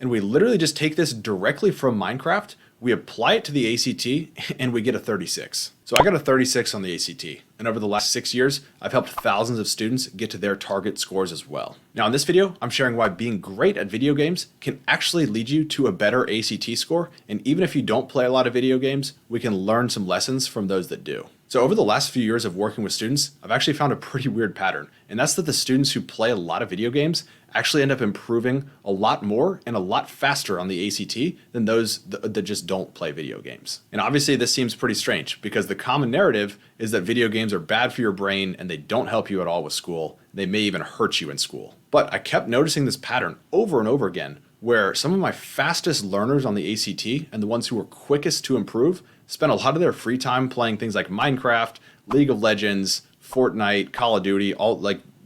And we literally just take this directly from Minecraft, we apply it to the ACT, and we get a 36. So I got a 36 on the ACT, and over the last 6 years, I've helped thousands of students get to their target scores as well. Now in this video, I'm sharing why being great at video games can actually lead you to a better ACT score, and even if you don't play a lot of video games, we can learn some lessons from those that do. So over the last few years of working with students, I've actually found a pretty weird pattern, and that's that the students who play a lot of video games actually end up improving a lot more and a lot faster on the ACT than those that just don't play video games. And obviously this seems pretty strange because the common narrative is that video games are bad for your brain and they don't help you at all with school. They may even hurt you in school. But I kept noticing this pattern over and over again where some of my fastest learners on the ACT and the ones who were quickest to improve spent a lot of their free time playing things like Minecraft, League of Legends, Fortnite, Call of Duty,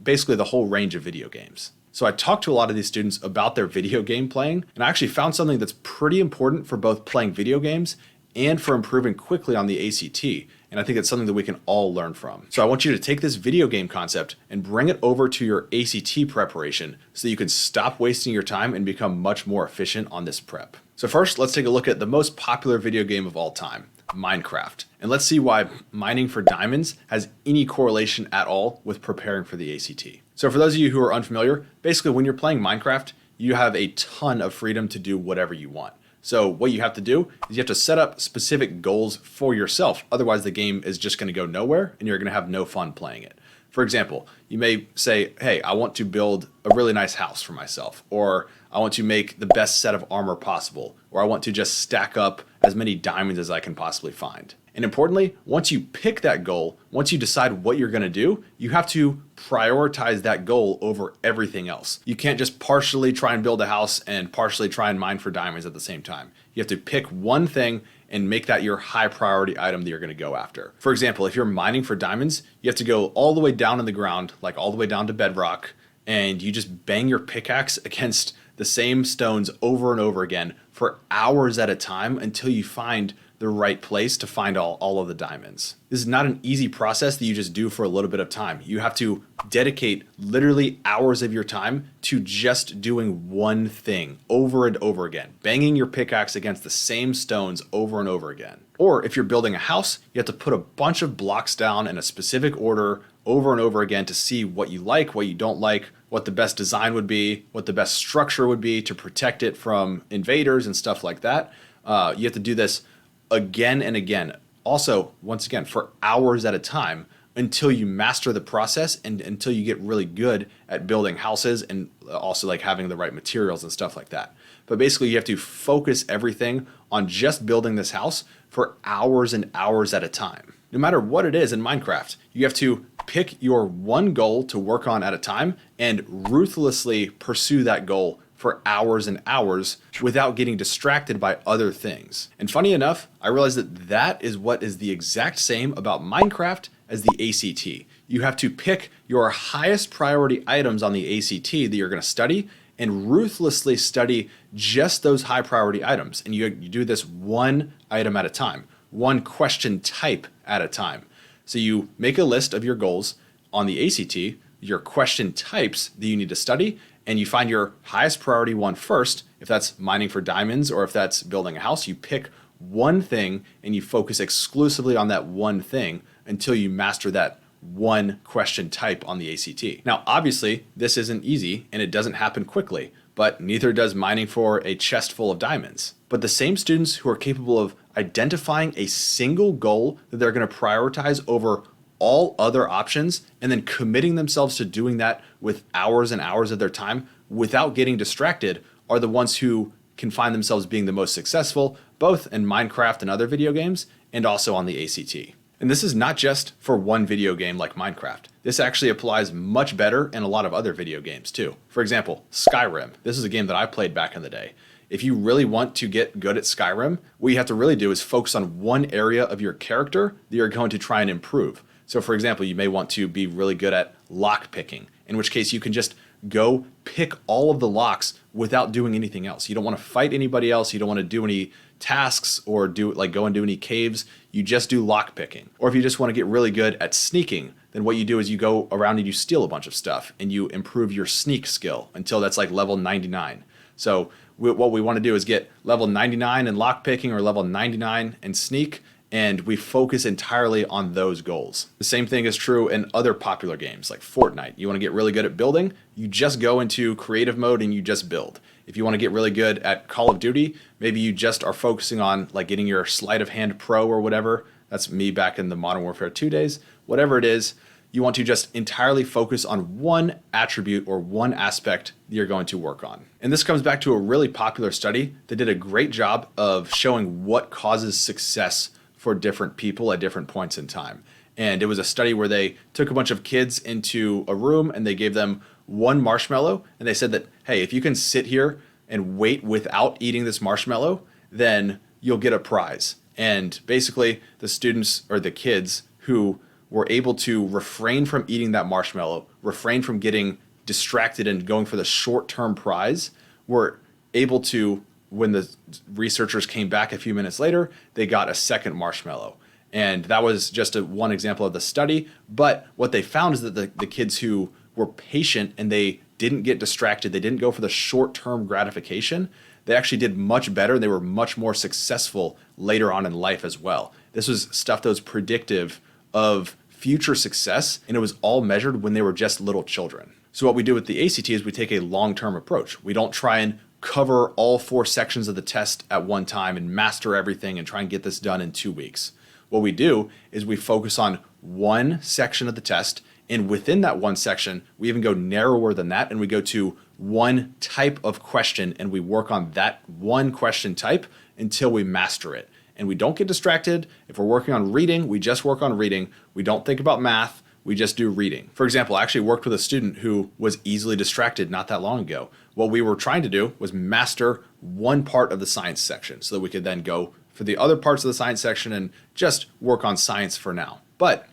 basically the whole range of video games. So I talked to a lot of these students about their video game playing, and I actually found something that's pretty important for both playing video games and for improving quickly on the ACT. And I think it's something that we can all learn from. So I want you to take this video game concept and bring it over to your ACT preparation so that you can stop wasting your time and become much more efficient on this prep. So first, let's take a look at the most popular video game of all time, Minecraft. And let's see why mining for diamonds has any correlation at all with preparing for the ACT. So for those of you who are unfamiliar, basically when you're playing Minecraft, you have a ton of freedom to do whatever you want. So what you have to do is you have to set up specific goals for yourself. Otherwise the game is just going to go nowhere and you're going to have no fun playing it. For example, you may say, hey, I want to build a really nice house for myself, or I want to make the best set of armor possible, or I want to just stack up as many diamonds as I can possibly find. And importantly, once you pick that goal, once you decide what you're going to do, you have to prioritize that goal over everything else. You can't just partially try and build a house and partially try and mine for diamonds at the same time. You have to pick one thing and make that your high priority item that you're going to go after. For example, if you're mining for diamonds, you have to go all the way down in the ground, like all the way down to bedrock, and you just bang your pickaxe against the same stones over and over again for hours at a time until you find the right place to find all of the diamonds. This is not an easy process that you just do for a little bit of time. You have to dedicate literally hours of your time to just doing one thing over and over again, banging your pickaxe against the same stones over and over again. Or if you're building a house, you have to put a bunch of blocks down in a specific order over and over again to see what you like, what you don't like, what the best design would be, what the best structure would be to protect it from invaders and stuff like that. You have to do this again and again. Also, once again, for hours at a time until you master the process and until you get really good at building houses and also like having the right materials and stuff like that. But basically you have to focus everything on just building this house for hours and hours at a time. No matter what it is in Minecraft, you have to pick your one goal to work on at a time and ruthlessly pursue that goal for hours and hours without getting distracted by other things. And funny enough, I realized that that is what is the exact same about Minecraft as the ACT. You have to pick your highest priority items on the ACT that you're going to study and ruthlessly study just those high priority items. And you do this one item at a time, one question type at a time. So you make a list of your goals on the ACT, your question types that you need to study, and you find your highest priority one first. If that's mining for diamonds or if that's building a house, you pick one thing and you focus exclusively on that one thing until you master that one question type on the ACT. Now, obviously, this isn't easy and it doesn't happen quickly, but neither does mining for a chest full of diamonds. But the same students who are capable of identifying a single goal that they're going to prioritize over all other options and then committing themselves to doing that with hours and hours of their time without getting distracted are the ones who can find themselves being the most successful, both in Minecraft and other video games and also on the ACT. And this is not just for one video game like Minecraft. This actually applies much better in a lot of other video games too. For example, Skyrim. This is a game that I played back in the day. If you really want to get good at Skyrim, what you have to really do is focus on one area of your character that you're going to try and improve. So for example, you may want to be really good at lock picking, in which case you can just go pick all of the locks without doing anything else. You don't want to fight anybody else. You don't want to do any tasks or go and do any caves. You just do lock picking. Or if you just want to get really good at sneaking, then what you do is you go around and you steal a bunch of stuff and you improve your sneak skill until that's like level 99. So what we want to do is get level 99 in lockpicking or level 99 in sneak, and we focus entirely on those goals. The same thing is true in other popular games like Fortnite. You want to get really good at building, you just go into creative mode and you just build. If you want to get really good at Call of Duty, maybe you just are focusing on like getting your sleight of hand pro or whatever. That's me back in the Modern Warfare 2 days. Whatever it is, you want to just entirely focus on one attribute or one aspect you're going to work on. And this comes back to a really popular study that did a great job of showing what causes success for different people at different points in time. And it was a study where they took a bunch of kids into a room and they gave them one marshmallow. And they said that, hey, if you can sit here and wait without eating this marshmallow, then you'll get a prize. And basically the students or the kids who were able to refrain from eating that marshmallow, refrain from getting distracted and going for the short-term prize, were able to, when the researchers came back a few minutes later, they got a second marshmallow. And that was just one example of the study. But what they found is that the kids who were patient and they didn't get distracted, they didn't go for the short-term gratification, they actually did much better. They were much more successful later on in life as well. This was stuff that was predictive of future success, and it was all measured when they were just little children. So what we do with the ACT is we take a long-term approach. We don't try and cover all 4 sections of the test at one time and master everything and try and get this done in 2 weeks. What we do is we focus on one section of the test, and within that one section, we even go narrower than that, and we go to one type of question, and we work on that one question type until we master it. And we don't get distracted. If we're working on reading, we just work on reading. We don't think about math. We just do reading. For example, I actually worked with a student who was easily distracted not that long ago. What we were trying to do was master one part of the science section so that we could then go for the other parts of the science section and just work on science for now. But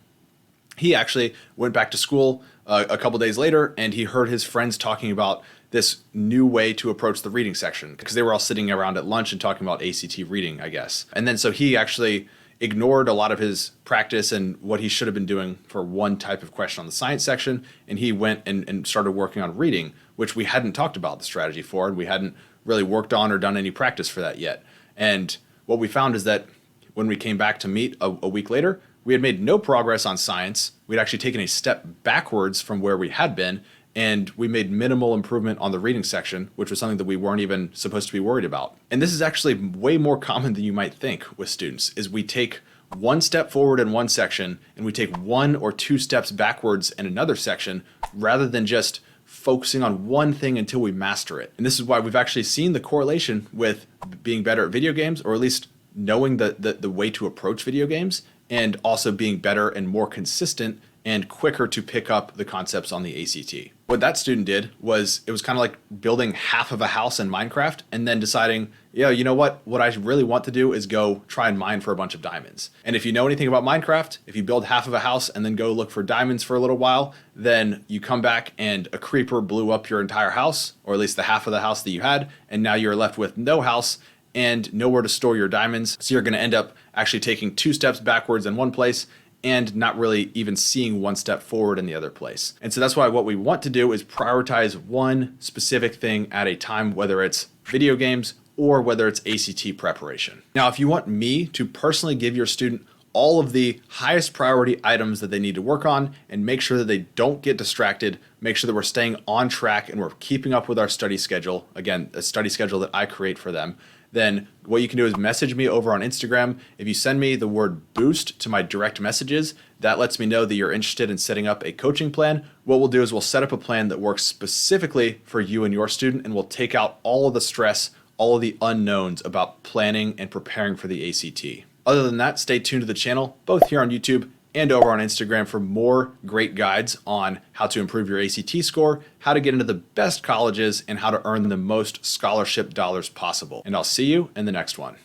he actually went back to school a couple days later, and he heard his friends talking about this new way to approach the reading section because they were all sitting around at lunch and talking about ACT reading, I guess. And then so he actually ignored a lot of his practice and what he should have been doing for one type of question on the science section, and he went and started working on reading, which we hadn't talked about the strategy for, and we hadn't really worked on or done any practice for that yet. And what we found is that when we came back to meet a week later, we had made no progress on science. We'd actually taken a step backwards from where we had been, and we made minimal improvement on the reading section, which was something that we weren't even supposed to be worried about. And this is actually way more common than you might think with students, is we take one step forward in one section and we take 1 or 2 steps backwards in another section rather than just focusing on one thing until we master it. And this is why we've actually seen the correlation with being better at video games, or at least knowing the way to approach video games, and also being better and more consistent and quicker to pick up the concepts on the ACT. What that student did was, it was kind of like building half of a house in Minecraft and then deciding, yeah, you know what I really want to do is go try and mine for a bunch of diamonds. And if you know anything about Minecraft, if you build half of a house and then go look for diamonds for a little while, then you come back and a creeper blew up your entire house, or at least the half of the house that you had, and now you're left with no house and nowhere to store your diamonds. So you're going to end up actually taking 2 steps backwards in one place and not really even seeing 1 step forward in the other place. And so that's why what we want to do is prioritize one specific thing at a time, whether it's video games or whether it's ACT preparation. Now, if you want me to personally give your student all of the highest priority items that they need to work on and make sure that they don't get distracted, make sure that we're staying on track and we're keeping up with our study schedule, again, a study schedule that I create for them, then what you can do is message me over on Instagram. If you send me the word boost to my direct messages, that lets me know that you're interested in setting up a coaching plan. What we'll do is we'll set up a plan that works specifically for you and your student, and we'll take out all of the stress, all of the unknowns about planning and preparing for the ACT. Other than that, stay tuned to the channel, both here on YouTube and over on Instagram, for more great guides on how to improve your ACT score, how to get into the best colleges, and how to earn the most scholarship dollars possible. And I'll see you in the next one.